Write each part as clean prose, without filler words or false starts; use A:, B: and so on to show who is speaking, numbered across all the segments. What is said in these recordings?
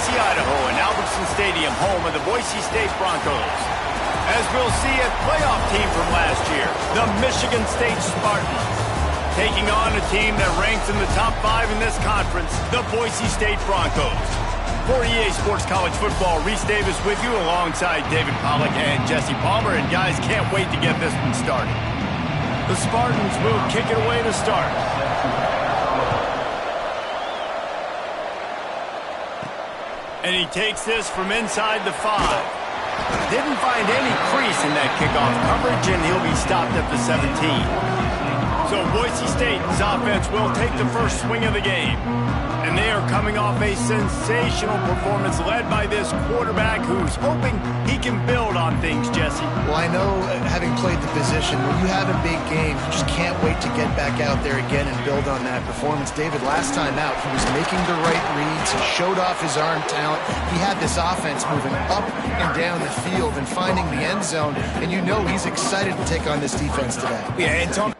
A: Boise, Idaho, and Albertson Stadium, home of the Boise State Broncos. As we'll see a playoff team from last year, the Michigan State Spartans, taking on a team that ranks in the top 5 in this conference, the Boise State Broncos. For EA Sports College Football, Reese Davis with you alongside David Pollack and Jesse Palmer, and guys, can't wait to get this one started. The Spartans will kick it away to start. And he takes this from inside the 5. Didn't find any crease in that kickoff coverage, and he'll be stopped at the 17. So Boise State's offense will take the first swing of the game. And they are coming off a sensational performance led by this quarterback who's hoping he can build on things, Jesse.
B: Well, I know, having played the position, when you have a big game, you just can't wait to get back out there again and build on that performance. David, last time out, he was making the right reads. He showed off his arm talent. He had this offense moving up and down the field and finding the end zone. And you know he's excited to take on this defense today.
A: Yeah, and Tom...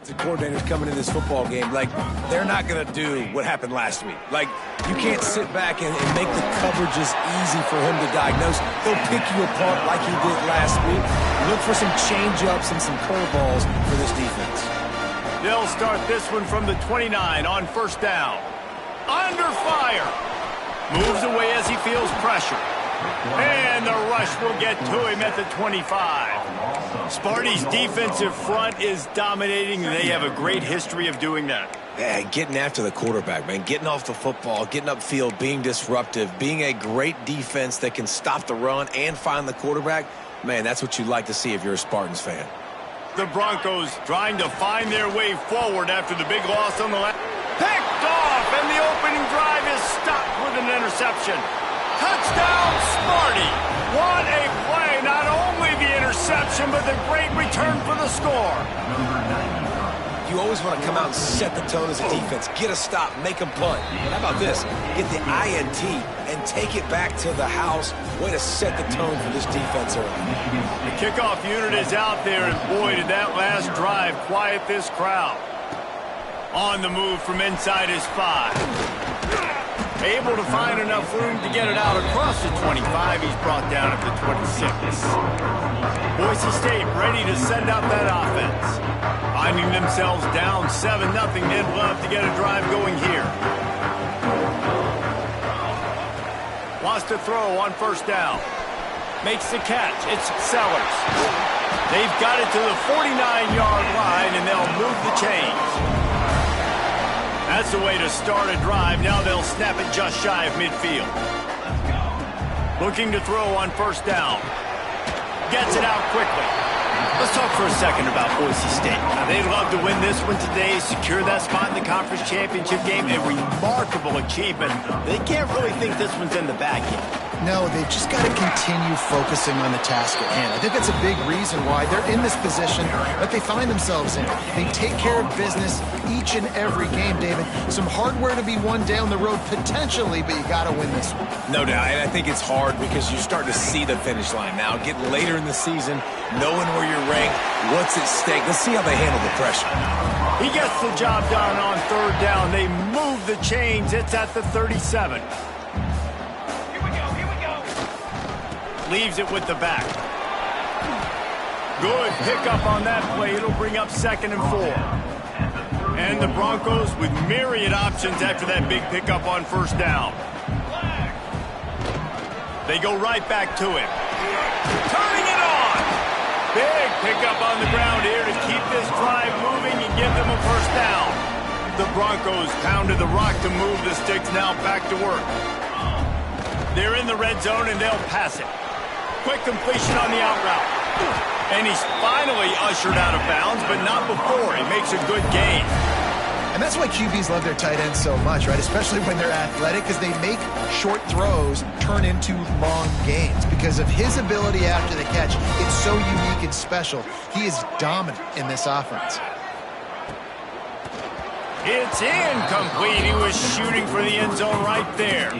C: The coordinators coming in this football game, like, they're not going to do what happened last week. Like, you can't sit back and make the coverages easy for him to diagnose. He'll pick you apart like he did last week. Look for some change-ups and some curveballs for this defense.
A: They'll start this one from the 29 on first down. Under fire. Moves away as he feels pressure. And the rush will get to him at the 25. Sparty's defensive front is dominating. They have a great history of doing that.
C: Yeah, getting after the quarterback, man. Getting off the football, getting upfield, being disruptive, being a great defense that can stop the run and find the quarterback. Man, that's what you like to see if you're a Spartans fan.
A: The Broncos trying to find their way forward after the big loss on the last. Picked off, and the opening drive is stopped with an interception. Touchdown, Sparty. What a play. Not only the interception, but the great return for the score.
C: You always want to come out and set the tone as a defense. Get a stop, make them punt. How about this? Get the INT and take it back to the house. Way to set the tone for this defense early.
A: The kickoff unit is out there, and boy, did that last drive quiet this crowd. On the move from inside his 5. Able to find enough room to get it out across the 25. He's brought down at the 26. Boise State ready to send out that offense. Finding themselves down 7-0. They'd love to get a drive going here. Wants to throw on first down. Makes the catch. It's Sellers. They've got it to the 49-yard line, and they'll move the chains. That's the way to start a drive. Now they'll snap it just shy of midfield. Looking to throw on first down. Gets it out quickly. Let's talk for a second about Boise State. Now, they'd love to win this one today, secure that spot in the conference championship game. A remarkable achievement. They can't really think this one's in the bag yet.
B: No, they've just got to continue focusing on the task at hand. I think that's a big reason why they're in this position that they find themselves in. They take care of business each and every game, David. Some hardware to be won down the road potentially, but you got to win this one.
C: No doubt, and I think it's hard because you start to see the finish line now. Getting later in the season, knowing where you're ranked, what's at stake. Let's see how they handle the pressure.
A: He gets the job done on third down. They move the chains. It's at the 37. Leaves it with the back. Good pickup on that play. It'll bring up 2nd and 4. And the Broncos with myriad options after that big pickup on first down. They go right back to him. Turning it on. Big pickup on the ground here to keep this drive moving and give them a first down. The Broncos pounded the rock to move the sticks. Now back to work. They're in the red zone and they'll pass it. Quick completion on the out route. And he's finally ushered out of bounds, but not before. He makes a good gain.
B: And that's why QBs love their tight ends so much, right? Especially when they're athletic, because they make short throws turn into long gains. Because of his ability after the catch, it's so unique and special. He is dominant in this offense.
A: It's incomplete. He was shooting for the end zone right there.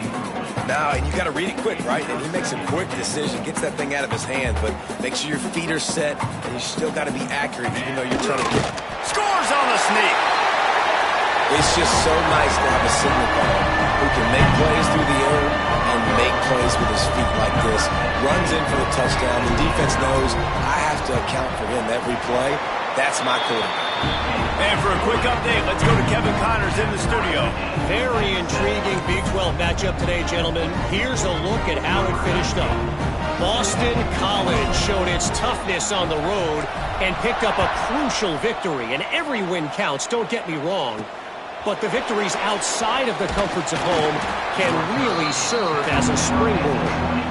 C: Now, and you got to read it quick, right? And he makes a quick decision, gets that thing out of his hand, but make sure your feet are set, and you still got to be accurate, even though you're trying to get.
A: Scores on the sneak.
C: It's just so nice to have a signal guard who can make plays through the air and make plays with his feet like this. Runs in for the touchdown. The defense knows I have to account for him every play. That's my quarterback.
A: And for a quick update, let's go to Kevin Connors in the studio.
D: Very intriguing Big 12 matchup today, gentlemen. Here's a look at how it finished up. Boston College showed its toughness on the road and picked up a crucial victory. And every win counts, don't get me wrong. But the victories outside of the comforts of home can really serve as a springboard.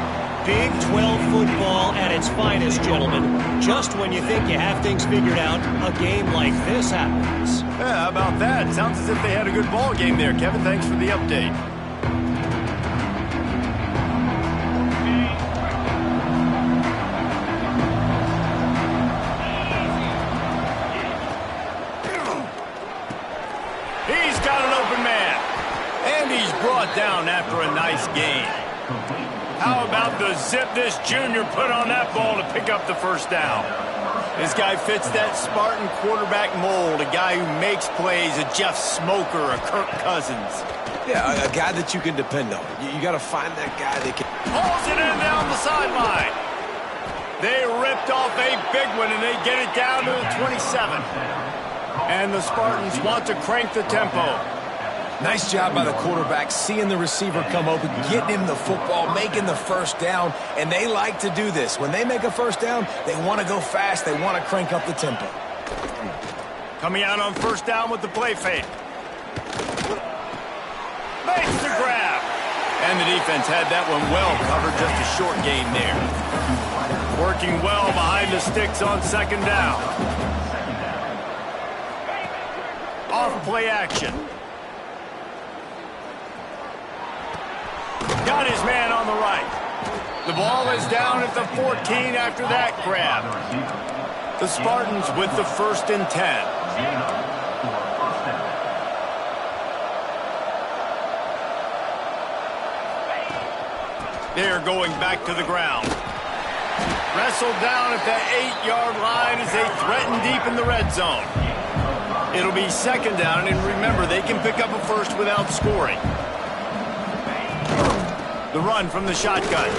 D: Big 12 football at its finest, gentlemen. Just when you think you have things figured out, a game like this happens.
A: Yeah, how about that? Sounds as if they had a good ball game there. Kevin, thanks for the update. He's got an open man. And he's brought down after a nice gain. How about the zip this junior put on that ball to pick up the first down? This guy fits that Spartan quarterback mold, a guy who makes plays, a Jeff Smoker, a Kirk Cousins.
C: Yeah, a guy that you can depend on. You got to find that guy that can.
A: Pulls it in down the sideline. They ripped off a big one, and they get it down to the 27. And the Spartans want to crank the tempo.
C: Nice job by the quarterback, seeing the receiver come open, getting him the football, making the first down, and they like to do this. When they make a first down, they want to go fast. They want to crank up the tempo.
A: Coming out on first down with the play fake. Makes the grab. And the defense had that one well covered, just a short gain there. Working well behind the sticks on second down. Off play action. Got his man on the right. The ball is down at the 14 after that grab. The Spartans with the 1st and 10. They're going back to the ground. Wrestled down at the 8-yard line as they threaten deep in the red zone. It'll be second down, and remember, they can pick up a first without scoring. The run from the shotgun.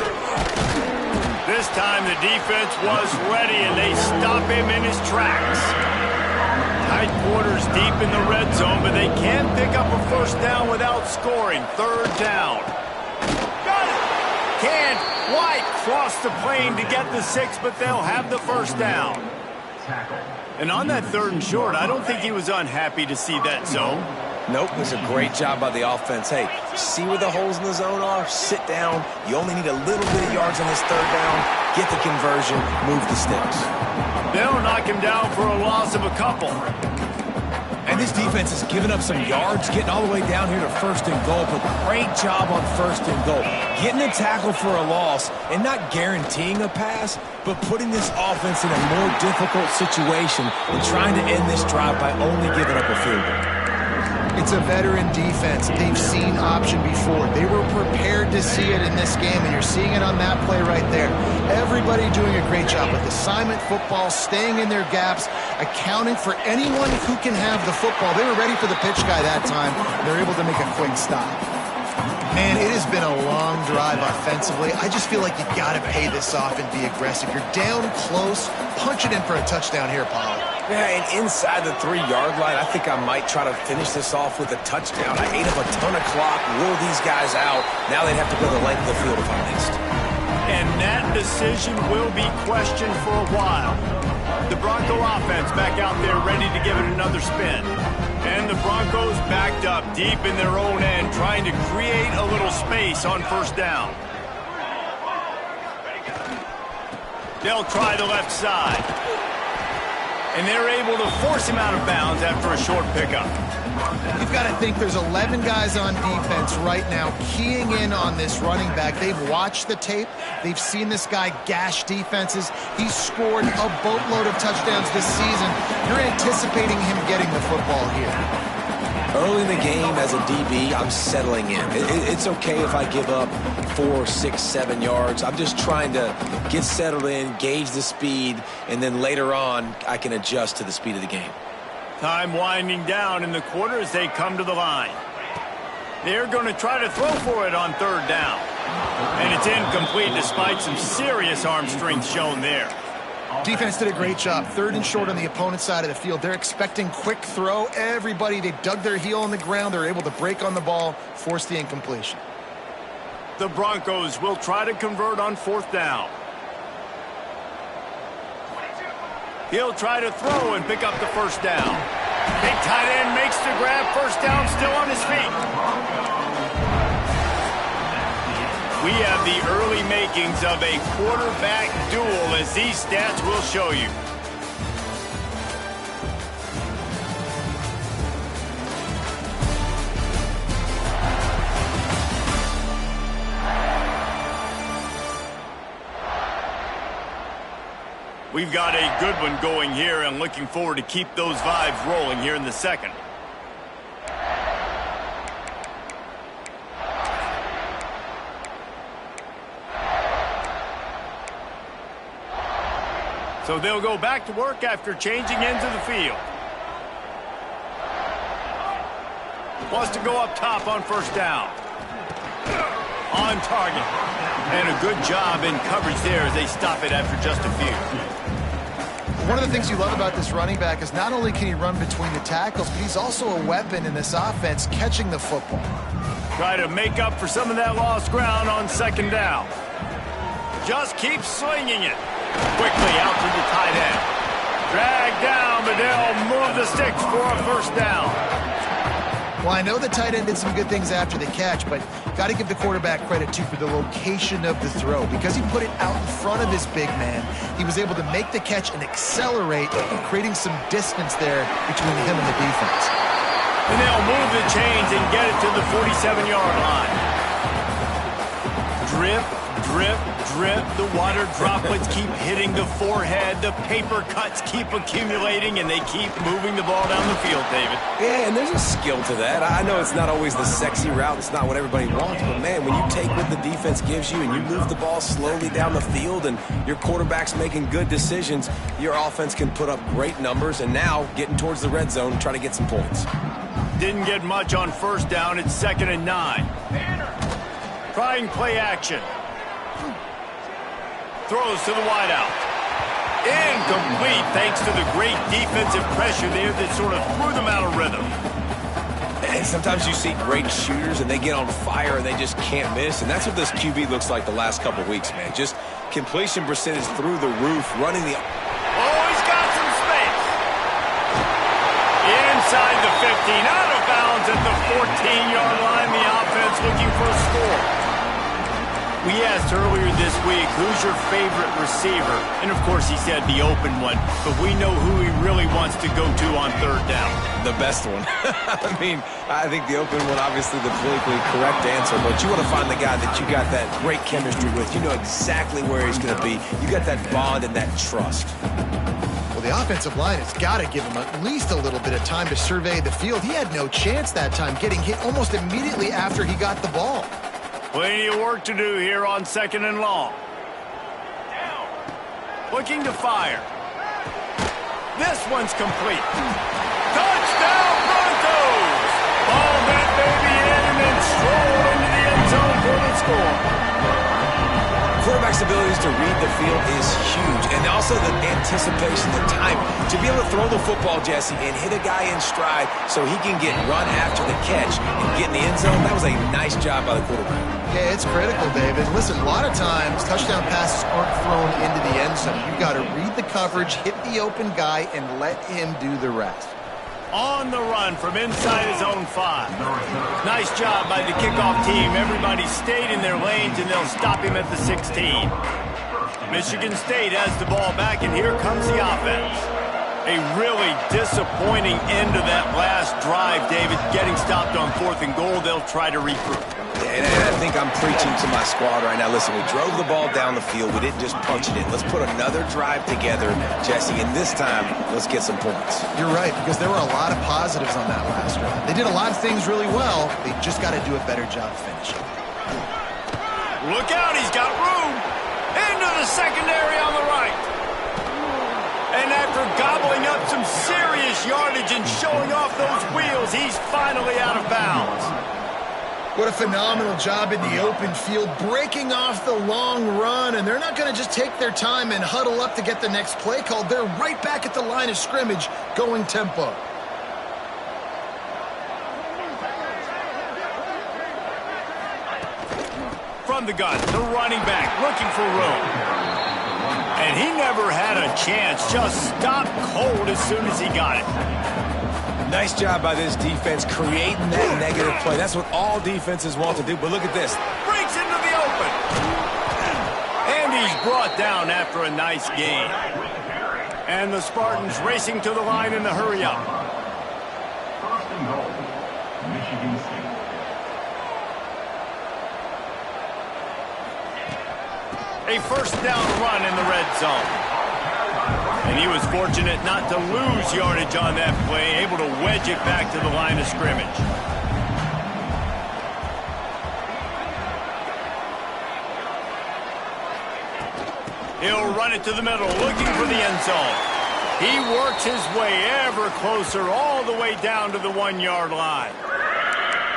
A: This time the defense was ready, and they stop him in his tracks. Tight quarters deep in the red zone, but they can't pick up a first down without scoring. Third down. Got it! Can't quite cross the plane to get the 6, but they'll have the first down. And on that 3rd and short, I don't think he was unhappy to see that zone.
C: Nope, it was a great job by the offense. Hey, see where the holes in the zone are? Sit down. You only need a little bit of yards on this 3rd down. Get the conversion, move the sticks.
A: They'll knock him down for a loss of a couple.
C: And this defense has given up some yards, getting all the way down here to 1st and goal, but great job on 1st and goal. Getting a tackle for a loss and not guaranteeing a pass, but putting this offense in a more difficult situation and trying to end this drive by only giving up a field goal.
B: It's a veteran defense. They've seen option before. They were prepared to see it in this game, and you're seeing it on that play right there. Everybody doing a great job with assignment football, staying in their gaps, accounting for anyone who can have the football. They were ready for the pitch guy that time. They're able to make a quick stop. Man, it has been a long drive offensively. I just feel like you got to pay this off and be aggressive. You're down close. Punch it in for a touchdown here, Pollard.
C: Yeah, and inside the 3-yard line, I think I might try to finish this off with a touchdown. I ate up a ton of clock, wore these guys out. Now they'd have to go the length of the field if I missed.
A: And that decision will be questioned for a while. The Bronco offense back out there ready to give it another spin. And the Broncos backed up deep in their own end, trying to create a little space on 1st down. They'll try the left side. And they're able to force him out of bounds after a short pickup.
B: You've got to think there's 11 guys on defense right now keying in on this running back. They've watched the tape. They've seen this guy gash defenses. He's scored a boatload of touchdowns this season. You're anticipating him getting the football here.
C: Early in the game as a DB, I'm settling in. It's okay if I give up 4, 6, 7 yards. I'm just trying to get settled in, gauge the speed, and then later on, I can adjust to the speed of the game.
A: Time winding down in the quarter as they come to the line. They're going to try to throw for it on 3rd down. And it's incomplete despite some serious arm strength shown there.
B: Defense did a great job. 3rd and short on the opponent's side of the field. They're expecting quick throw. Everybody, they dug their heel on the ground. They're able to break on the ball, force the incompletion.
A: The Broncos will try to convert on 4th down. He'll try to throw and pick up the 1st down. Big tight end makes the grab. 1st down, still on his feet. We have the early makings of a quarterback duel, as these stats will show you. We've got a good one going here, and looking forward to keep those vibes rolling here in the 2nd. So they'll go back to work after changing into the field. Wants to go up top on 1st down. On target. And a good job in coverage there as they stop it after just a few.
B: One of the things you love about this running back is not only can he run between the tackles, but he's also a weapon in this offense, catching the football.
A: Try to make up for some of that lost ground on 2nd down. Just keep swinging it. Quickly out to the tight end. Dragged down, but they'll move the sticks for a 1st down.
B: Well, I know the tight end did some good things after the catch, but got to give the quarterback credit, too, for the location of the throw. Because he put it out in front of his big man, he was able to make the catch and accelerate, creating some distance there between him and the defense.
A: And they'll move the chains and get it to the 47-yard line. Drip, drip, drip. The water droplets keep hitting the forehead. The paper cuts keep accumulating, and they keep moving the ball down the field, David.
C: Yeah, and there's a skill to that. I know it's not always the sexy route. It's not what everybody wants. But, man, when you take what the defense gives you and you move the ball slowly down the field and your quarterback's making good decisions, your offense can put up great numbers. And now getting towards the red zone, try to get some points.
A: Didn't get much on 1st down. It's 2nd and 9. Trying play action. Throws to the wideout. Incomplete thanks to the great defensive pressure there that sort of threw them out of rhythm.
C: And sometimes you see great shooters and they get on fire and they just can't miss. And that's what this QB looks like the last couple weeks, man. Just completion percentage through the roof, running the...
A: Oh, he's got some out of bounds at the 14-yard line. The offense looking for a score. We asked earlier this week, who's your favorite receiver? And, of course, he said the open one. But we know who he really wants to go to on third down.
C: The best one. I mean, I think the open one, obviously the politically correct answer, but you want to find the guy that you got that great chemistry with. You know exactly where he's going to be. You got that bond and that trust.
B: Well, the offensive line has got to give him at least a little bit of time to survey the field. He had no chance that time, getting hit almost immediately after he got the ball.
A: Plenty of work to do here on 2nd and long. Looking to fire. This one's complete. Touchdown Broncos! Ball that baby in and then stroll into the end zone for the score.
C: Quarterback's abilities to read the field is huge, and also the anticipation, the time to be able to throw the football, Jesse, and hit a guy in stride so he can get run after the catch and get in the end zone. That was a nice job by the quarterback.
B: Yeah, it's critical, David. Listen, a lot of times touchdown passes aren't thrown into the end zone. You've got to read the coverage, hit the open guy, and let him do the rest.
A: On the run from inside his own 5. Nice job by the kickoff team. Everybody stayed in their lanes, and they'll stop him at the 16. Michigan State has the ball back, and here comes the offense. A really disappointing end to that last drive, David. Getting stopped on 4th and goal, they'll try to regroup.
C: And I think I'm preaching to my squad right now. Listen, we drove the ball down the field. We didn't just punch it in. Let's put another drive together, Jesse, and this time, let's get some points.
B: You're right, because there were a lot of positives on that last drive. They did a lot of things really well. They just got to do a better job finishing.
A: Look out, he's got room. Into the secondary on the right. And after gobbling up some serious yardage and showing off those wheels, he's finally out of bounds.
B: What a phenomenal job in the open field, breaking off the long run, and they're not going to just take their time and huddle up to get the next play called. They're right back at the line of scrimmage, going tempo.
A: From the gun, the running back looking for room. And he never had a chance, just stopped cold as soon as he got it.
C: Nice job by this defense creating that negative play. That's what all defenses want to do, but look at this.
A: Breaks into the open. And he's brought down after a nice gain. And the Spartans racing to the line in the hurry up.
E: First and goal, Michigan State.
A: A first down run in the red zone. And he was fortunate not to lose yardage on that play, able to wedge it back to the line of scrimmage. He'll run it to the middle, looking for the end zone. He works his way ever closer all the way down to the 1-yard line.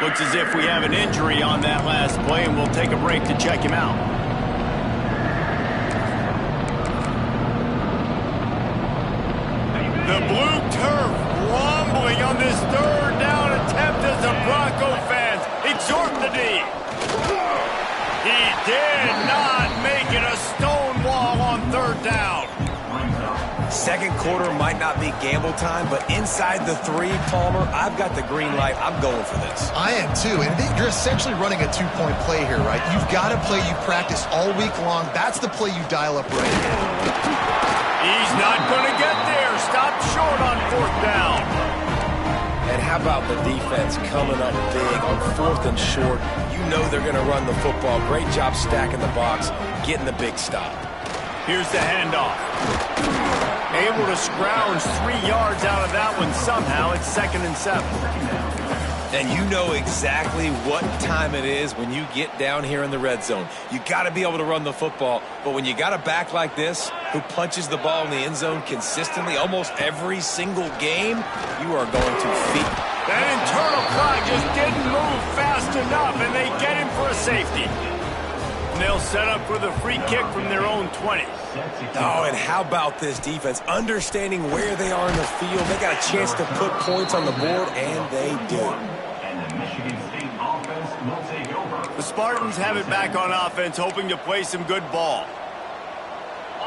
A: Looks as if we have an injury on that last play, and we'll take a break to check him out. The blue turf rumbling on this third down attempt as the Bronco fans exhort the D. He did not make it a stone wall on third down.
C: Second quarter might not be gamble time, but inside the 3, Palmer, I've got the green light. I'm going for this.
B: I am too, and you're essentially running a 2-point play here, right? You've got to play you practice all week long. That's the play you dial up right now.
A: He's not going to get there. Stopped short on 4th down.
C: And how about the defense coming up big on 4th and short? You know they're going to run the football. Great job stacking the box, getting the big stop.
A: Here's the handoff. Able to scrounge 3 yards out of that one somehow. It's 2nd and 7.
C: And you know exactly what time it is when you get down here in the red zone. You got to be able to run the football, but when you got a back like this who punches the ball in the end zone consistently almost every single game, you are going to feed.
A: That internal clock just didn't move fast enough, and they get him for a safety. And they'll set up for the free kick from their own 20.
C: Oh, and how about this defense? Understanding where they are in the field. They got a chance to put points on the board, and they do.
E: And the Michigan State offense will take over.
A: The Spartans have it back on offense, hoping to play some good ball.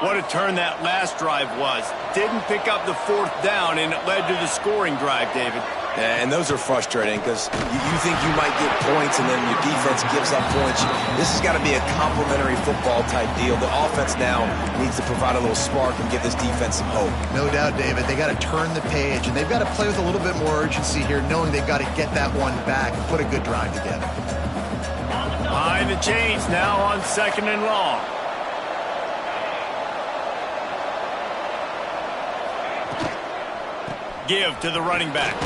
A: What a turn that last drive was. Didn't pick up the 4th down, and it led to the scoring drive, David.
C: And those are frustrating because you think you might get points and then your defense gives up points. This has got to be a complementary football type deal. The offense now needs to provide a little spark and give this defense some hope.
B: No doubt, David. They got to turn the page, and they've got to play with a little bit more urgency here, knowing they've got to get that one back and put a good drive together.
A: Behind the chains now on 2nd and long. Give to the running back.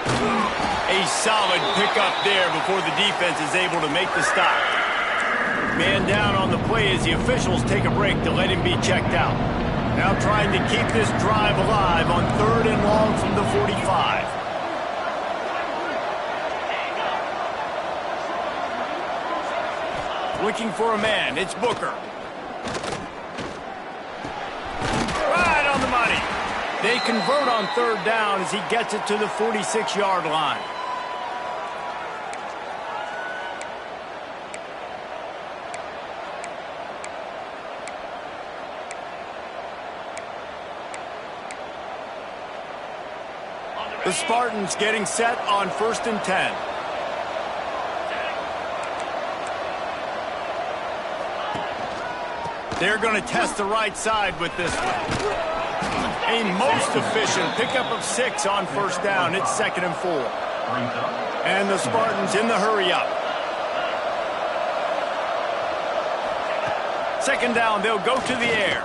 A: A solid pickup there before the defense is able to make the stop. Man down on the play as the officials take a break to let him be checked out. Now trying to keep this drive alive on 3rd and long from the 45. Looking for a man. It's Booker. Right on the money. They convert on 3rd down as he gets it to the 46-yard line. The Spartans getting set on 1st and 10. They're going to test the right side with this one. A most efficient pickup of 6 on 1st down. It's 2nd and 4. And the Spartans in the hurry up. 2nd down, they'll go to the air.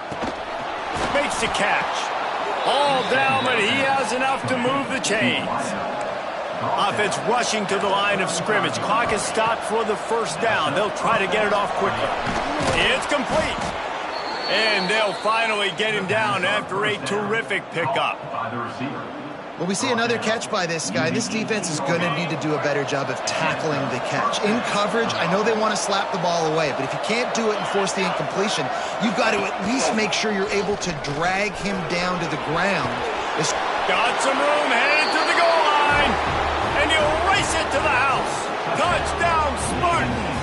A: Makes the catch. All down, but he has enough to move the chains. Offense rushing to the line of scrimmage. Clock is stopped for the 1st down. They'll try to get it off quickly. It's complete. And they'll finally get him down after a terrific pickup.
B: Well, we see another catch by this guy. This defense is going to need to do a better job of tackling the catch. In coverage, I know they want to slap the ball away, but if you can't do it and force the incompletion, you've got to at least make sure you're able to drag him down to the ground.
A: Got some room, headed to the goal line, and he'll race it to the house. Touchdown, Spartans!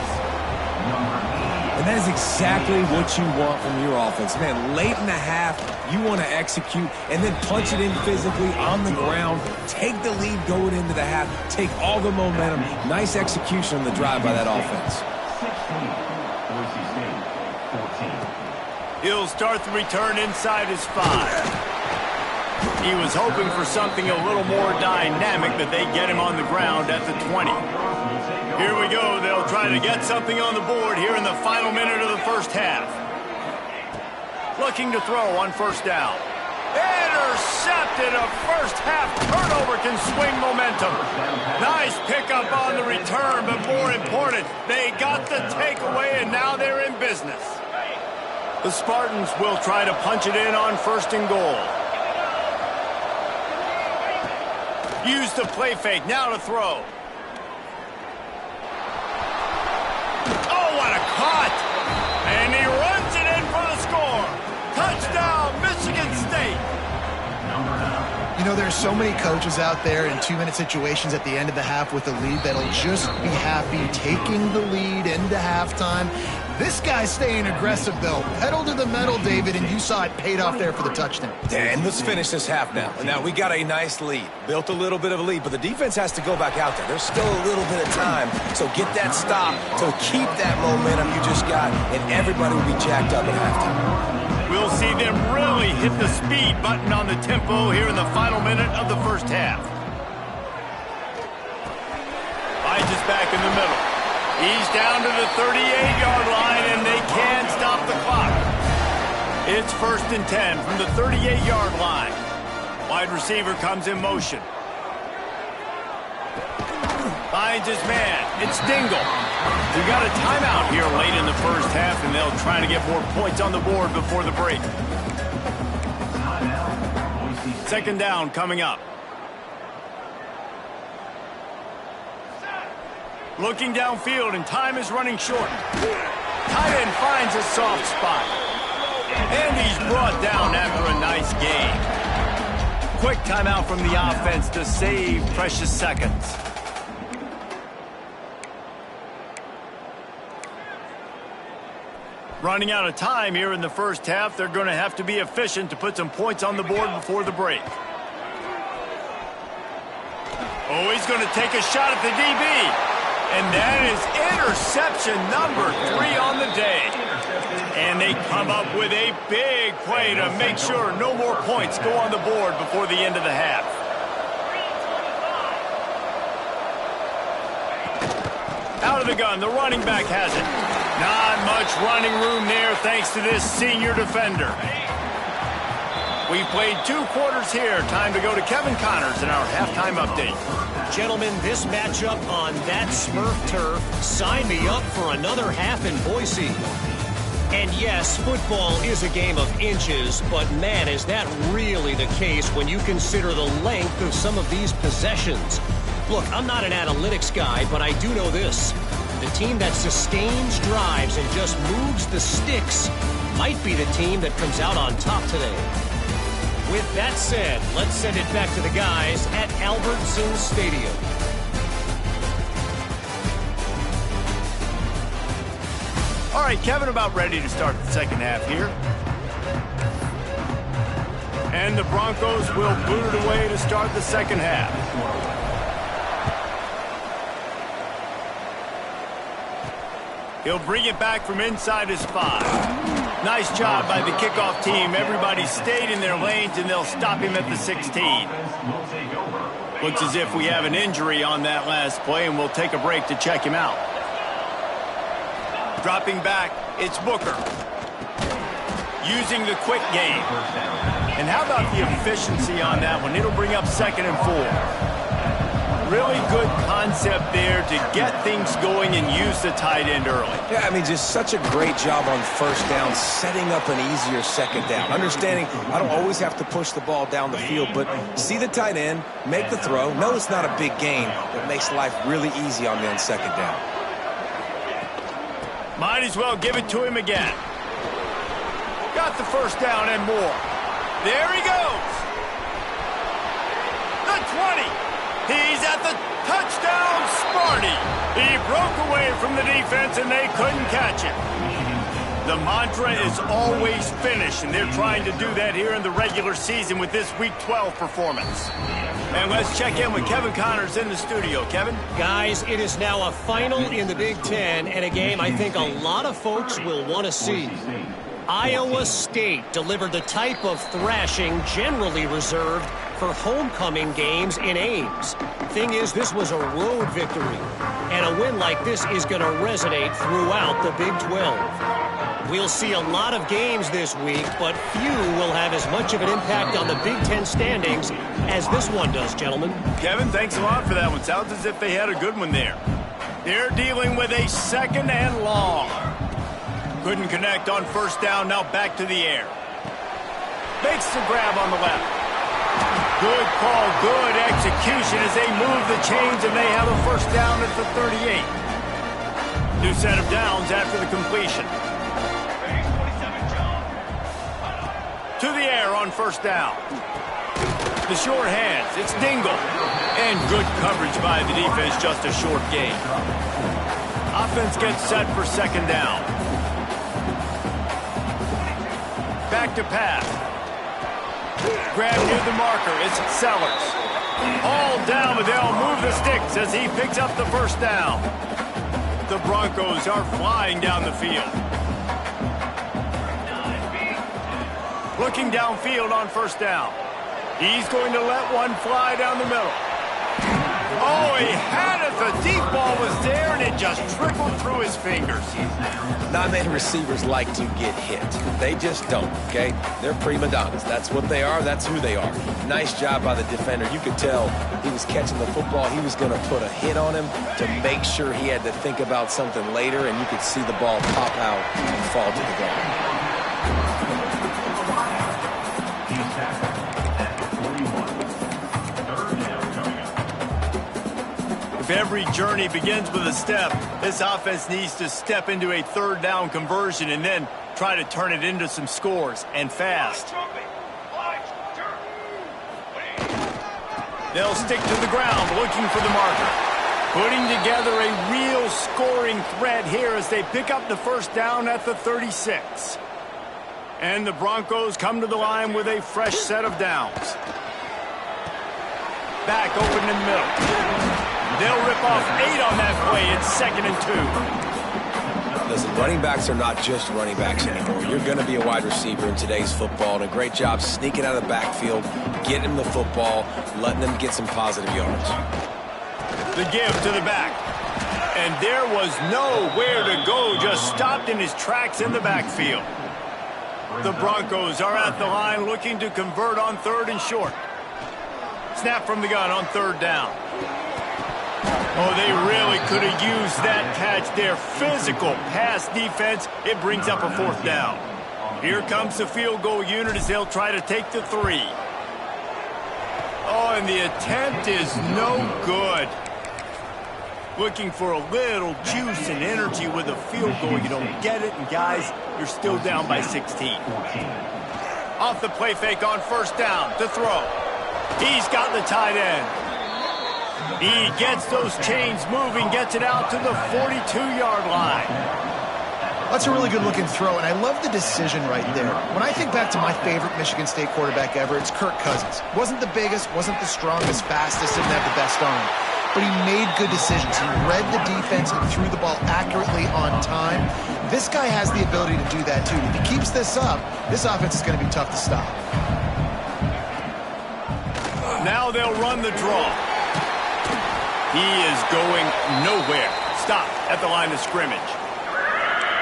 C: And that is exactly what you want from your offense. Man, late in the half, you want to execute and then punch it in physically on the ground, take the lead going into the half, take all the momentum. Nice execution on the drive by that offense.
E: 16, Boise State, 14.
A: He'll start the return inside his 5. He was hoping for something a little more dynamic, but they get him on the ground at the 20. Here we go. They'll try to get something on the board here in the final minute of the 1st half. Looking to throw on 1st down. Intercepted. A 1st half turnover can swing momentum. Nice pickup on the return, but more important, they got the takeaway, and now they're in business. The Spartans will try to punch it in on 1st and goal. Use the play fake. Now to throw. Caught, and he runs it in for the score. Touchdown, Michigan State.
B: You know, there's so many coaches out there in 2-minute situations at the end of the half with a lead that'll just be happy taking the lead into halftime. This guy's staying aggressive, though. Pedal to the metal, David, and you saw it paid off there for the touchdown.
C: And let's finish this half now. Now, we got a nice lead. Built a little bit of a lead, but the defense has to go back out there. There's still a little bit of time. So get that stop to keep that momentum you just got, and everybody will be jacked up at halftime.
A: We'll see them really hit the speed button on the tempo here in the final minute of the 1st half. Finds us back in the middle. He's down to the 38-yard line, and they can't stop the clock. It's 1st and 10 from the 38-yard line. Wide receiver comes in motion. Finds his man. It's Dingle. We got a timeout here late in the 1st half, and they'll try to get more points on the board before the break. 2nd down coming up. Looking downfield, and time is running short. Tight end finds a soft spot. And he's brought down after a nice gain. Quick timeout from the offense to save precious seconds. Running out of time here in the 1st half. They're going to have to be efficient to put some points on the board before the break. Oh, he's going to take a shot at the DB. And that is interception number 3 on the day. And they come up with a big play to make sure no more points go on the board before the end of the half. Out of the gun, the running back has it. Not much running room there thanks to this senior defender. We played 2 quarters here. Time to go to Kevin Connors in our halftime update.
D: Gentlemen, this matchup on that Smurf turf, sign me up for another half in Boise. And yes, football is a game of inches, but man, is that really the case when you consider the length of some of these possessions. Look, I'm not an analytics guy, but I do know this. The team that sustains drives and just moves the sticks might be the team that comes out on top today. With that said, let's send it back to the guys at Albertson Stadium.
A: All right, Kevin, about ready to start the second half here. And the Broncos will boot it away to start the second half. He'll bring it back from inside his 5. Nice job by the kickoff team. Everybody stayed in their lanes, and they'll stop him at the 16. Looks as if we have an injury on that last play, and we'll take a break to check him out. Dropping back, it's Booker. Using the quick game. And how about the efficiency on that one? It'll bring up 2nd and 4. Really good concept there to get things going and use the tight end early.
C: Yeah, I mean, just such a great job on first down, setting up an easier second down. Understanding I don't always have to push the ball down the field, but see the tight end, make the throw. No, it's not a big gain, but makes life really easy on me on second down.
A: Might as well give it to him again. Got the first down and more. There he goes. The 20. He's at the touchdown, Sparty. He broke away from the defense, and they couldn't catch him. The mantra is always finish, and they're trying to do that here in the regular season with this Week 12 performance. And let's check in with Kevin Connors in the studio. Kevin?
D: Guys, it is now a final in the Big Ten, and a game I think a lot of folks will want to see. Iowa State delivered the type of thrashing generally reserved for homecoming games in Ames. Thing is, this was a road victory, and a win like this is going to resonate throughout the Big 12. We'll see a lot of games this week, but few will have as much of an impact on the Big Ten standings as this one does, gentlemen.
A: Kevin, thanks a lot for that one. Sounds as if they had a good one there. They're dealing with a 2nd and long. Couldn't connect on first down, now back to the air. Makes the grab on the left. Good call, good execution as they move the chains, and they have a first down at the 38. New set of downs after the completion. To the air on first down. The short hands, it's Dingle. And good coverage by the defense, just a short gain. Offense gets set for second down. Back to pass. Grab near the marker. It's Sellers. All down, but they'll move the sticks as he picks up the first down. The Broncos are flying down the field. Looking downfield on first down. He's going to let one fly down the middle. Oh, he had it. The deep ball was there, and it just trickled through his fingers.
C: Not many receivers like to get hit. They just don't, okay? They're prima donnas. That's what they are. That's who they are. Nice job by the defender. You could tell he was catching the football. He was going to put a hit on him to make sure he had to think about something later, and you could see the ball pop out and fall to the ground.
A: If every journey begins with a step, this offense needs to step into a third down conversion and then try to turn it into some scores, and fast. They'll stick to the ground looking for the marker. Putting together a real scoring threat here as they pick up the first down at the 36. And the Broncos come to the line with a fresh set of downs. Back open in the middle. They'll rip off 8 on that play. It's 2nd and 2.
C: Listen, running backs are not just running backs anymore. You're going to be a wide receiver in today's football, and a great job sneaking out of the backfield, getting them the football, letting them get some positive yards.
A: The give to the back. And there was nowhere to go, just stopped in his tracks in the backfield. The Broncos are at the line looking to convert on 3rd and short. Snap from the gun on 3rd down. Oh, they really could have used that catch there. Physical pass defense. It brings up a 4th down. Here comes the field goal unit as they'll try to take the 3. Oh, and the attempt is no good. Looking for a little juice and energy with a field goal. You don't get it, and guys, you're still down by 16. Off the play fake on 1st down to throw. He's got the tight end. He gets those chains moving, gets it out to the 42-yard line.
B: That's a really good-looking throw, and I love the decision right there. When I think back to my favorite Michigan State quarterback ever, it's Kirk Cousins. Wasn't the biggest, wasn't the strongest, fastest, didn't have the best arm. But he made good decisions. He read the defense and threw the ball accurately on time. This guy has the ability to do that, too. If he keeps this up, this offense is going to be tough to stop.
A: Now they'll run the draw. He is going nowhere. Stop at the line of scrimmage.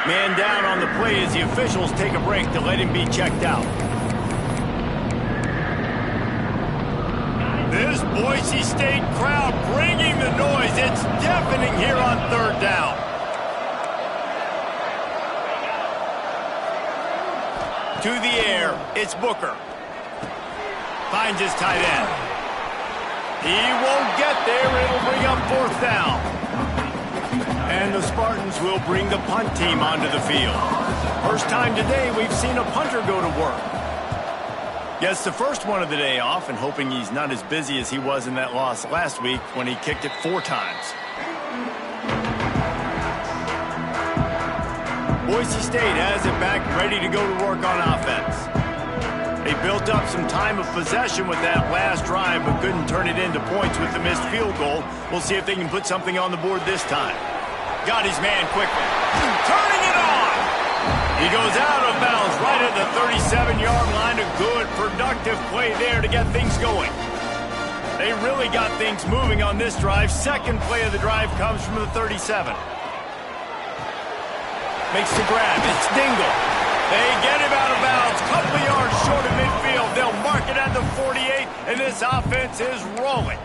A: Man down on the play as the officials take a break to let him be checked out. This Boise State crowd bringing the noise. It's deafening here on 3rd down. To the air, it's Booker. Finds his tight end. He won't get there. It'll bring up 4th down. And the Spartans will bring the punt team onto the field. First time today we've seen a punter go to work. Gets the first one of the day off, and hoping he's not as busy as he was in that loss last week when he kicked it 4 times. Boise State has it back, ready to go to work on offense. They built up some time of possession with that last drive, but couldn't turn it into points with the missed field goal. We'll see if they can put something on the board this time. Got his man quickly. Turning it on! He goes out of bounds right at the 37-yard line. A good, productive play there to get things going. They really got things moving on this drive. Second play of the drive comes from the 37. Makes the grab. It's Dingle. They get him out of bounds. Couple of yards short of midfield. They'll mark it at the 48, and this offense is rolling.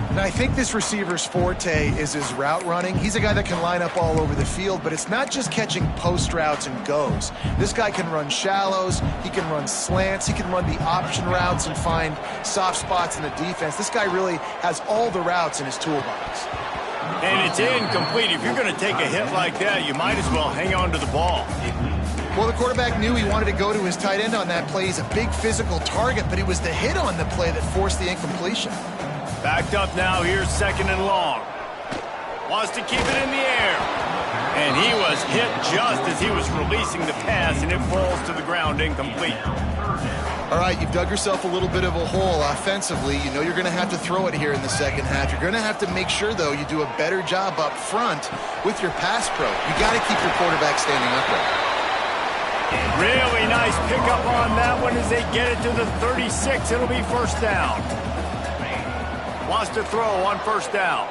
B: And I think this receiver's forte is his route running. He's a guy that can line up all over the field, but it's not just catching post routes and goes. This guy can run shallows, he can run slants, he can run the option routes and find soft spots in the defense. This guy really has all the routes in his toolbox.
A: And it's incomplete. If you're going to take a hit like that, you might as well hang on to the ball.
B: Well, the quarterback knew he wanted to go to his tight end on that play. He's a big physical target, but it was the hit on the play that forced the incompletion.
A: Backed up now, here's 2nd and long. Wants to keep it in the air. And he was hit just as he was releasing the pass, and it falls to the ground incomplete.
B: All right, you've dug yourself a little bit of a hole offensively. You know you're going to have to throw it here in the second half. You're going to have to make sure, though, you do a better job up front with your pass pro. You got to keep your quarterback standing upright.
A: Really nice pickup on that one as they get it to the 36. It'll be 1st down. Wants to throw on 1st down.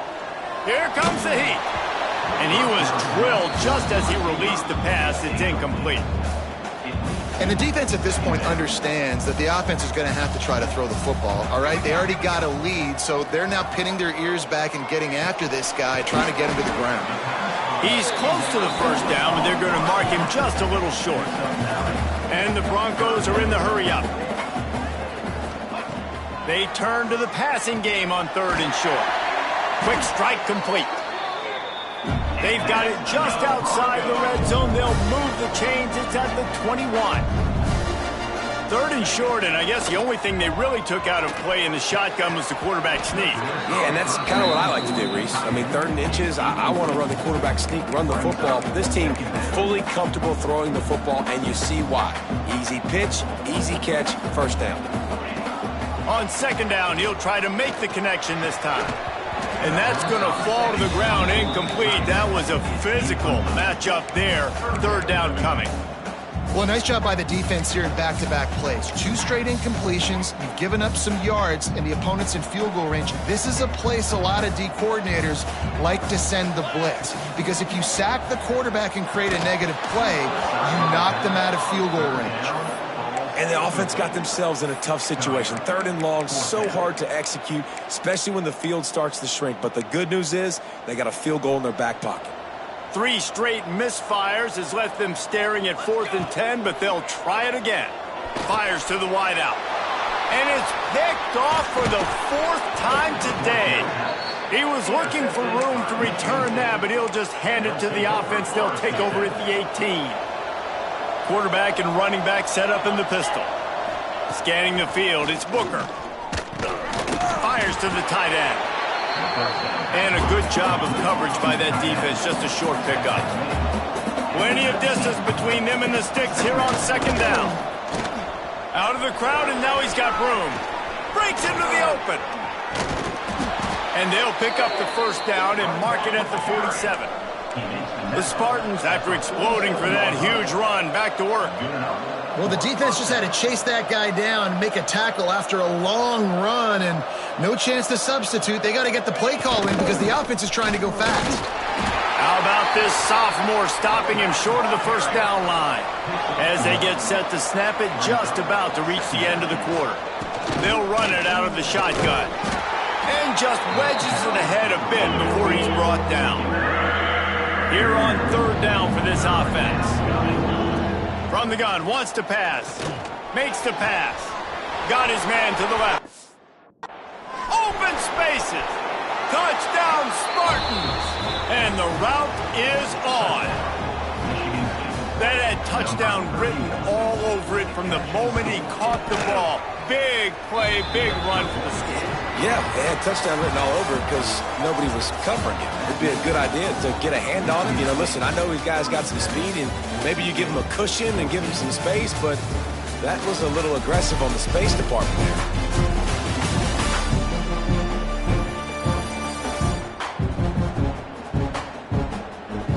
A: Here comes the heat. And he was drilled just as he released the pass. It's incomplete.
B: And the defense at this point understands that the offense is going to have to try to throw the football, all right? They already got a lead, so they're now pinning their ears back and getting after this guy, trying to get him to the ground.
A: He's close to the 1st down, but they're going to mark him just a little short. And the Broncos are in the hurry-up. They turn to the passing game on 3rd and short. Quick strike complete. They've got it just outside the red zone. They'll move the chains. It's at the 21. 3rd and short, and I guess the only thing they really took out of play in the shotgun was the quarterback sneak.
C: Yeah, and that's kind of what I like to do, Reese. I mean, 3rd and inches, I want to run the quarterback sneak, run the football. But this team fully comfortable throwing the football, and you see why. Easy pitch, easy catch, 1st down.
A: On second down, he'll try to make the connection this time. And that's going to fall to the ground incomplete. That was a physical matchup there. Third down coming.
B: Well, nice job by the defense here in back-to-back plays. 2 straight incompletions. You've given up some yards, and the opponent's in field goal range. This is a place a lot of D coordinators like to send the blitz. Because if you sack the quarterback and create a negative play, you knock them out of field goal range.
C: And the offense got themselves in a tough situation. Third and long, so hard to execute, especially when the field starts to shrink. But the good news is they got a field goal in their back pocket.
A: 3 straight misfires has left them staring at 4th and 10, but they'll try it again. Fires to the wideout. And it's picked off for the 4th time today. He was looking for room to return that, but he'll just hand it to the offense. They'll take over at the 18. Quarterback and running back set up in the pistol. Scanning the field, it's Booker. Fires to the tight end. And a good job of coverage by that defense, just a short pickup. Plenty of distance between them and the sticks here on second down. Out of the crowd, and now he's got room. Breaks into the open. And they'll pick up the first down and mark it at the 47. The Spartans, after exploding for that huge run, back to work.
B: Well, the defense just had to chase that guy down and make a tackle after a long run, and no chance to substitute. They got to get the play call in because the offense is trying to go fast.
A: How about this sophomore stopping him short of the first down line? As they get set to snap it, just about to reach the end of the quarter. They'll run it out of the shotgun. And just wedges it ahead a bit before he's brought down. Here on third down for this offense. From the gun, wants to pass. Makes the pass. Got his man to the left. Open spaces. Touchdown Spartans. And the route is on. That had touchdown written all over it from the moment he caught the ball. Big play, big run for the score.
C: Yeah, they had touchdown written all over because nobody was covering him. It'd be a good idea to get a hand on him. You know, listen, I know these guys got some speed, and maybe you give him a cushion and give him some space, but that was a little aggressive on the space department there.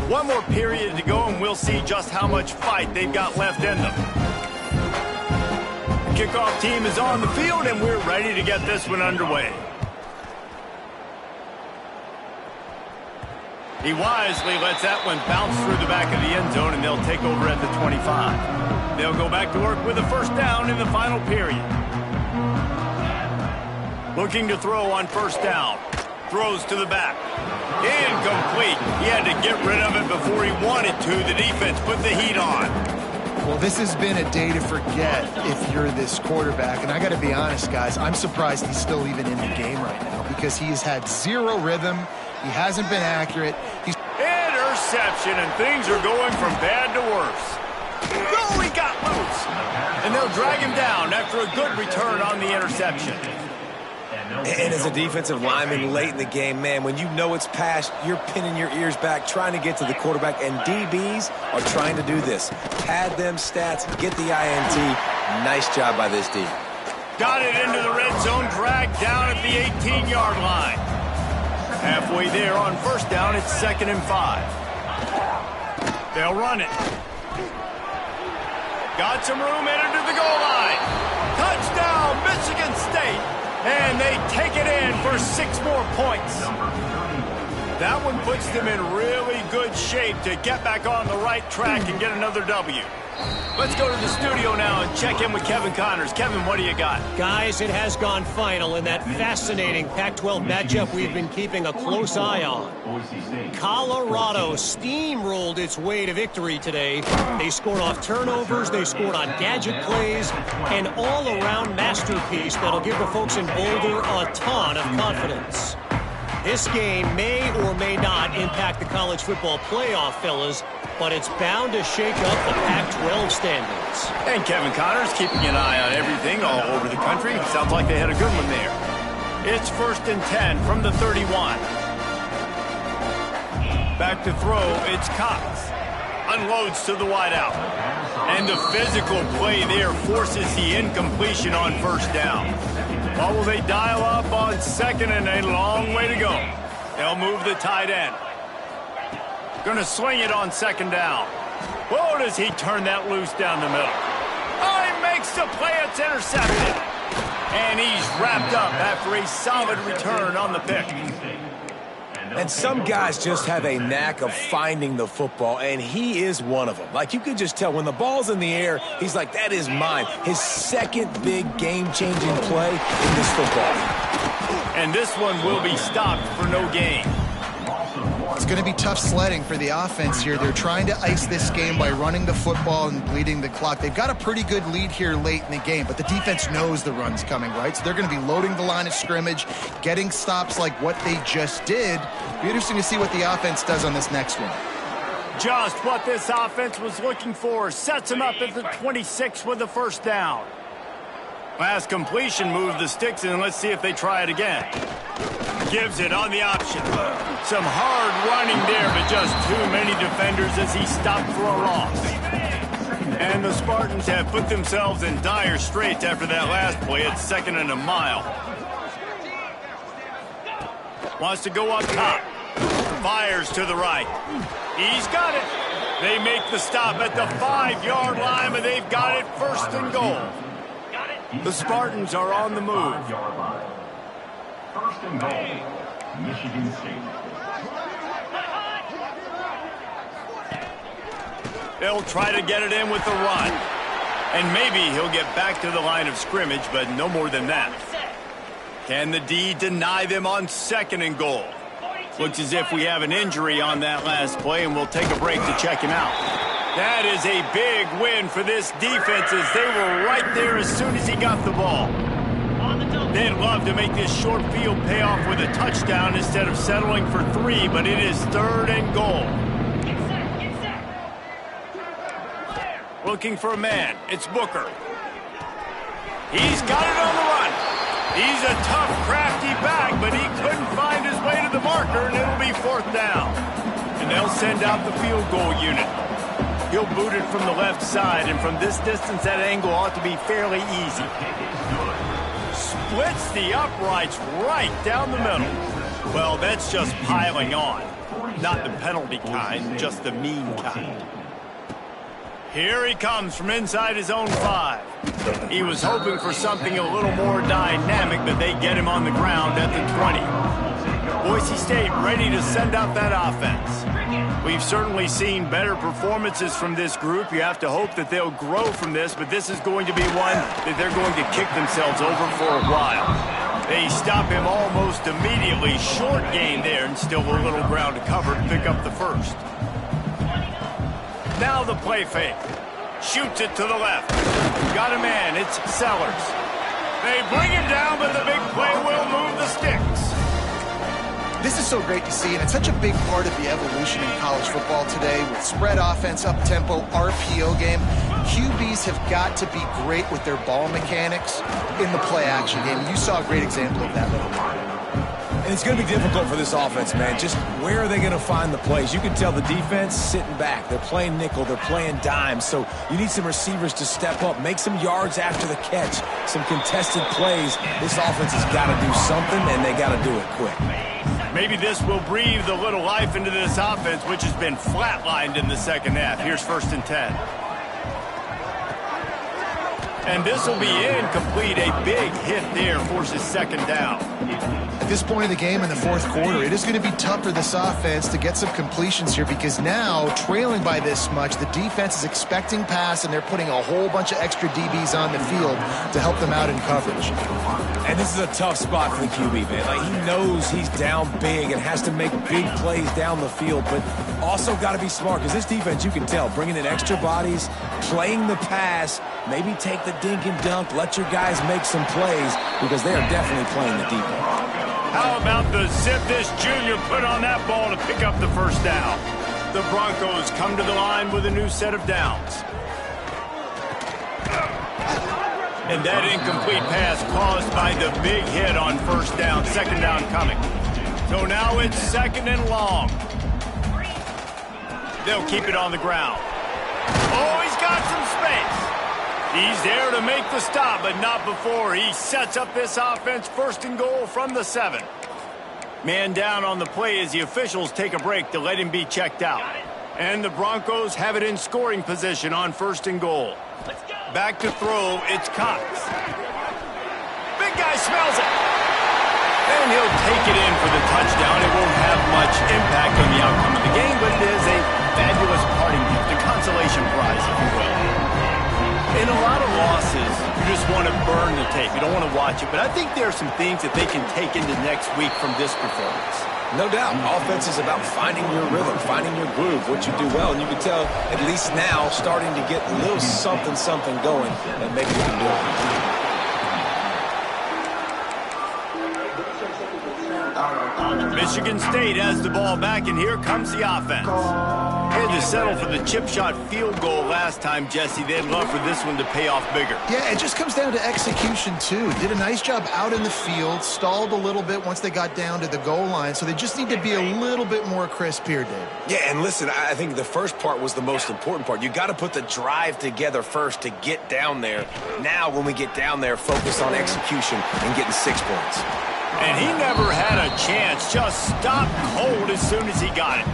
A: One more period to go, and we'll see just how much fight they've got left in them. The kickoff team is on the field, and we're ready to get this one underway. He wisely lets that one bounce through the back of the end zone, and they'll take over at the 25. They'll go back to work with a first down in the final period. Looking to throw on first down. Throws to the back. Incomplete. He had to get rid of it before he wanted to. The defense put the heat on.
B: Well, this has been a day to forget if you're this quarterback. And I got to be honest, guys, I'm surprised he's still even in the game right now because he has had zero rhythm. He hasn't been accurate.
A: Interception, and things are going from bad to worse. Oh, he got loose. And they'll drag him down after a good return on the interception.
C: And as a defensive lineman late in the game, man, when you know it's past, you're pinning your ears back, trying to get to the quarterback, and DBs are trying to do this. Pad them stats, get the INT. Nice job by this D.
A: Got it into the red zone, dragged down at the 18-yard line. Halfway there on first down, it's 2nd and 5. They'll run it. Got some room, entered to the goal line. Touchdown, Michigan State. And they take it in for 6 more points. That one puts them in really good shape to get back on the right track and get another W. Let's go to the studio now and check in with Kevin Connors. Kevin, what do you got?
D: Guys, it has gone final in that fascinating Pac-12 matchup we've been keeping a close eye on. Colorado steamrolled its way to victory today. They scored off turnovers, they scored on gadget plays, an all-around masterpiece that'll give the folks in Boulder a ton of confidence. This game may or may not impact the college football playoff, fellas, but it's bound to shake up the Pac-12 standings.
A: And Kevin Connors keeping an eye on everything all over the country. Sounds like they had a good one there. It's 1st and 10 from the 31. Back to throw, it's Cox. Unloads to the wideout. And the physical play there forces the incompletion on first down. What will they dial up on second and a long way to go? They'll move the tight end. Gonna swing it on second down. Whoa, does he turn that loose down the middle? Oh, he makes the play. It's intercepted. And he's wrapped up after a solid return on the pick.
C: And some guys just have a knack of finding the football, and he is one of them. Like, you can just tell when the ball's in the air, he's like, that is mine. His second big game-changing play in this football.
A: And this one will be stopped for no gain.
B: It's going to be tough sledding for the offense here. They're trying to ice this game by running the football and bleeding the clock. They've got a pretty good lead here late in the game, but the defense knows the run's coming, right? So they're going to be loading the line of scrimmage, getting stops like what they just did. Be interesting to see what the offense does on this next one.
A: Just what this offense was looking for. Sets him up at the 26 with the first down. Last completion, move the sticks, and let's see if they try it again. Gives it on the option. Some hard running there, but just too many defenders as he stopped for a loss. And the Spartans have put themselves in dire straits after that last play at second and a mile. Wants to go up top. Fires to the right. He's got it. They make the stop at the 5-yard line, but they've got it first and goal. The Spartans are on the move.
E: First and goal, Michigan State.
A: They'll try to get it in with the run. And maybe he'll get back to the line of scrimmage, but no more than that. Can the D deny them on second and goal? Looks as if we have an injury on that last play, and we'll take a break to check him out. That is a big win for this defense as they were right there as soon as he got the ball. They'd love to make this short field pay off with a touchdown instead of settling for 3, but it is third and goal. Looking for a man. It's Booker. He's got it on the run. He's a tough, crafty back, but he couldn't find his way to the marker, and it'll be fourth down. And they'll send out the field goal unit. He'll boot it from the left side, and from this distance, that angle ought to be fairly easy. Splits the uprights right down the middle. Well, that's just piling on. Not the penalty kind, just the mean kind. Here he comes from inside his own 5. He was hoping for something a little more dynamic, but they get him on the ground at the 20. Boise State ready to send out that offense. We've certainly seen better performances from this group. You have to hope that they'll grow from this, but this is going to be one that they're going to kick themselves over for a while. They stop him almost immediately. Short gain there, and still a little ground to cover to pick up the first. Now the play fake. Shoots it to the left. Got a man. It's Sellers. They bring him down, but the big play will move the sticks.
B: This is so great to see, and it's such a big part of the evolution in college football today with spread offense, up-tempo, RPO game. QBs have got to be great with their ball mechanics in the play-action game. You saw a great example of that.
C: And it's going to be difficult for this offense, man. Just where are they going to find the plays? You can tell the defense sitting back. They're playing nickel. They're playing dime. So you need some receivers to step up, make some yards after the catch, some contested plays. This offense has got to do something, and they got to do it quick.
A: Maybe this will breathe a little life into this offense, which has been flatlined in the second half. Here's first and 10. And this will be incomplete. A big hit there forces second down.
B: At this point of the game in the fourth quarter, it is going to be tough for this offense to get some completions here because now, trailing by this much, the defense is expecting pass, and they're putting a whole bunch of extra DBs on the field to help them out in coverage.
C: And this is a tough spot for the QB, man. Like, he knows he's down big and has to make big plays down the field, but also got to be smart because this defense, you can tell, bringing in extra bodies, playing the pass, maybe take the dink and dunk, let your guys make some plays because they are definitely playing the deep end.
A: How about the zip this junior put on that ball to pick up the first down? The Broncos come to the line with a new set of downs. And that incomplete pass caused by the big hit on first down. Second down coming. So now it's second and long. They'll keep it on the ground. Oh, he's got some space. He's there to make the stop, but not before. He sets up this offense 1st and goal from the 7. Man down on the play as the officials take a break to let him be checked out. And the Broncos have it in scoring position on 1st and goal. Back to throw, it's Cox. Big guy smells it. And he'll take it in for the touchdown. It won't have much impact on the outcome of the game, but it is a fabulous parting gift, a consolation prize, if you will. In a lot of losses, you just want to burn the tape. You don't want to watch it. But I think there are some things that they can take into next week from this performance.
C: No doubt. Offense is about finding your rhythm, finding your groove, what you do well. And you can tell, at least now, starting to get a little something going that maybe we can do it.
A: Michigan State has the ball back, and here comes the offense. They had to settle for the chip shot field goal last time, Jesse. They'd love for this one to pay off bigger.
B: Yeah, it just comes down to execution, too. Did a nice job out in the field, stalled a little bit once they got down to the goal line, so they just need to be a little bit more crisp here, Dave.
C: Yeah, and listen, I think the first part was the most important part. You got to put the drive together first to get down there. Now, when we get down there, focus on execution and getting 6 points.
A: And he never had a chance, just stopped cold as soon as he got it.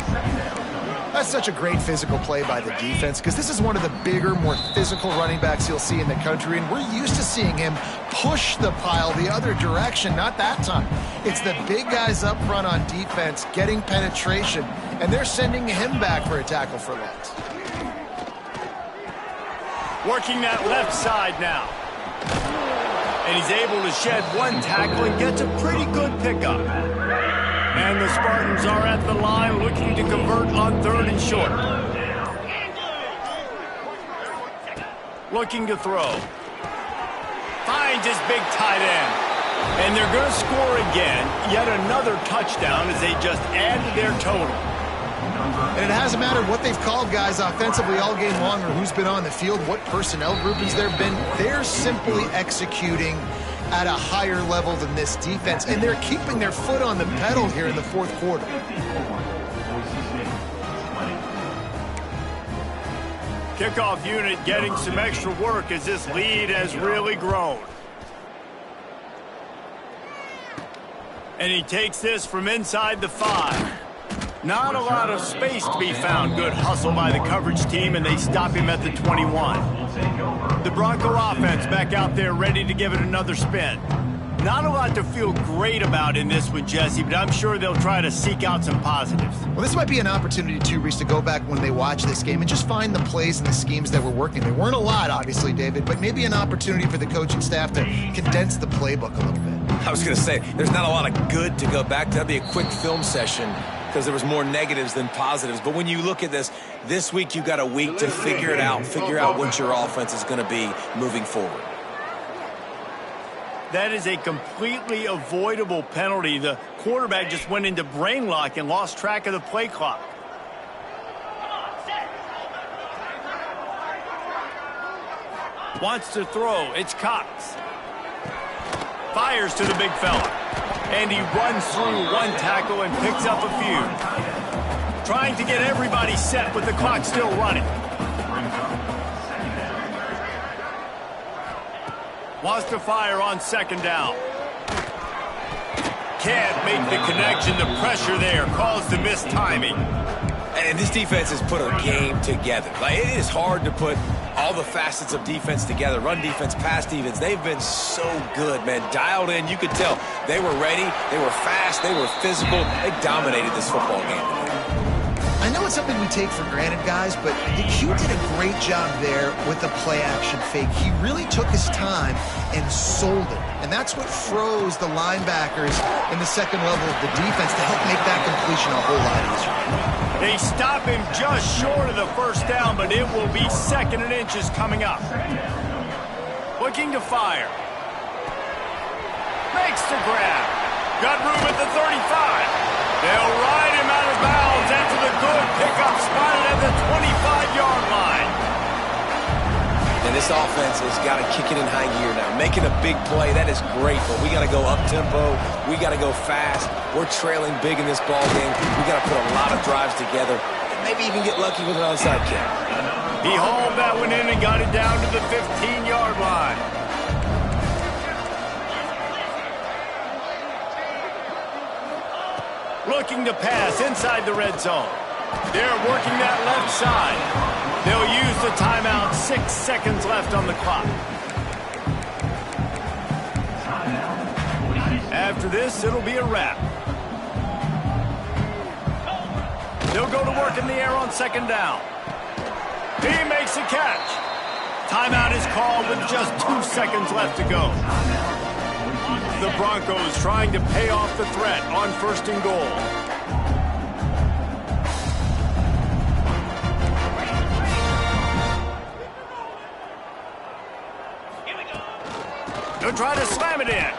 B: That's such a great physical play by the defense because this is one of the bigger, more physical running backs you'll see in the country, and we're used to seeing him push the pile the other direction. Not that time. It's the big guys up front on defense getting penetration, and they're sending him back for a tackle for loss.
A: Working that left side now. And he's able to shed one tackle and gets a pretty good pickup. And the Spartans are at the line looking to convert on 3rd and short. Looking to throw. Finds his big tight end. And they're going to score again. Yet another touchdown as they just add to their total.
B: And it hasn't mattered what they've called guys offensively all game long or who's been on the field, what personnel groupings there have been. They're simply executing at a higher level than this defense, and they're keeping their foot on the pedal here in the 4th quarter.
A: Kickoff unit getting some extra work as this lead has really grown. And he takes this from inside the 5. Not a lot of space to be found. Good hustle by the coverage team, and they stop him at the 21. The Bronco offense back out there ready to give it another spin. Not a lot to feel great about in this one, Jesse, but I'm sure they'll try to seek out some positives.
B: Well, this might be an opportunity, too, Reese, to go back when they watch this game and just find the plays and the schemes that were working. There weren't a lot, obviously, David, but maybe an opportunity for the coaching staff to condense the playbook a little bit.
C: I was going to say, there's not a lot of good to go back to. That'd be a quick film session because there was more negatives than positives. But when you look at this week you got a week to figure it out, figure out what your offense is going to be moving forward.
A: That is a completely avoidable penalty. The quarterback just went into brain lock and lost track of the play clock. Wants to throw. It's Cox. Fires to the big fella. And he runs through one tackle and picks up a few. Trying to get everybody set with the clock still running. Wants to fire on 2nd down. Can't make the connection. The pressure there caused the missed timing.
C: And this defense has put a game together. Like, it is hard to put all the facets of defense together. Run defense, pass defense. They've been so good, man. Dialed in. You could tell they were ready. They were fast. They were physical. They dominated this football game.
B: I know it's something we take for granted, guys, but Hugh did a great job there with the play-action fake. He really took his time and sold it. And that's what froze the linebackers in the 2nd level of the defense to help make that completion a whole lot easier.
A: They stop him just short of the 1st down, but it will be 2nd and inches coming up. Looking to fire. Makes the grab. Got room at the 35. They'll ride him out of bounds after the good pickup spotted at the 25-yard line.
C: And this offense has got to kick it in high gear now. Making a big play, that is great, but we got to go up-tempo. We got to go fast. We're trailing big in this ball game. We got to put a lot of drives together and maybe even get lucky with an onside kick.
A: He hauled that one in and got it down to the 15-yard line. Looking to pass inside the red zone. They're working that left side. They'll use the timeout. 6 seconds left on the clock. After this, it'll be a wrap. They'll go to work in the air on second down. He makes a catch. Timeout is called with just 2 seconds left to go. The Broncos trying to pay off the threat on first and goal. They'll try to slam it in.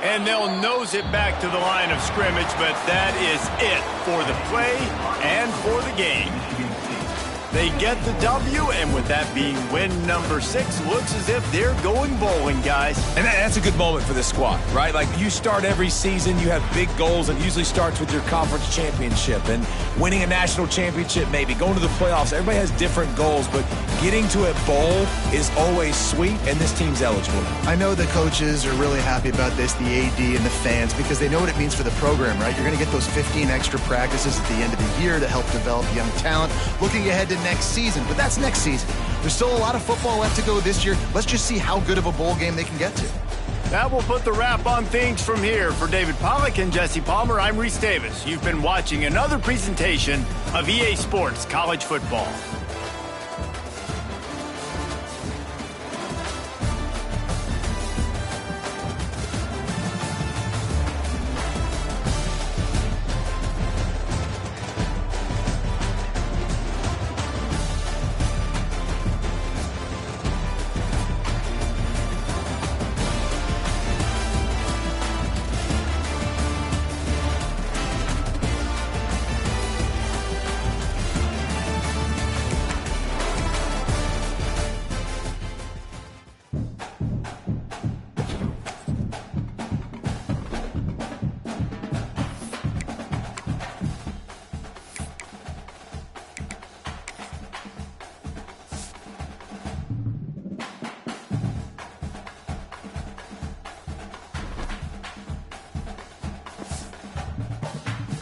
A: And they'll nose it back to the line of scrimmage, but that is it for the play and for the game. They get the W, and with that being win number 6, looks as if they're going bowling, guys.
C: And that's a good moment for this squad, right? Like, you start every season, you have big goals, and it usually starts with your conference championship and winning a national championship, maybe going to the playoffs. Everybody has different goals, but getting to a bowl is always sweet, and this team's eligible.
B: I know the coaches are really happy about this, the AD and the fans, because they know what it means for the program, right? You're going to get those 15 extra practices at the end of the year to help develop young talent. Looking ahead to next season, but that's next season. There's still a lot of football left to go this year. Let's just see how good of a bowl game they can get to.
A: That will put the wrap on things from here. For David Pollack and Jesse Palmer, I'm Reese Davis. You've been watching another presentation of EA Sports College Football.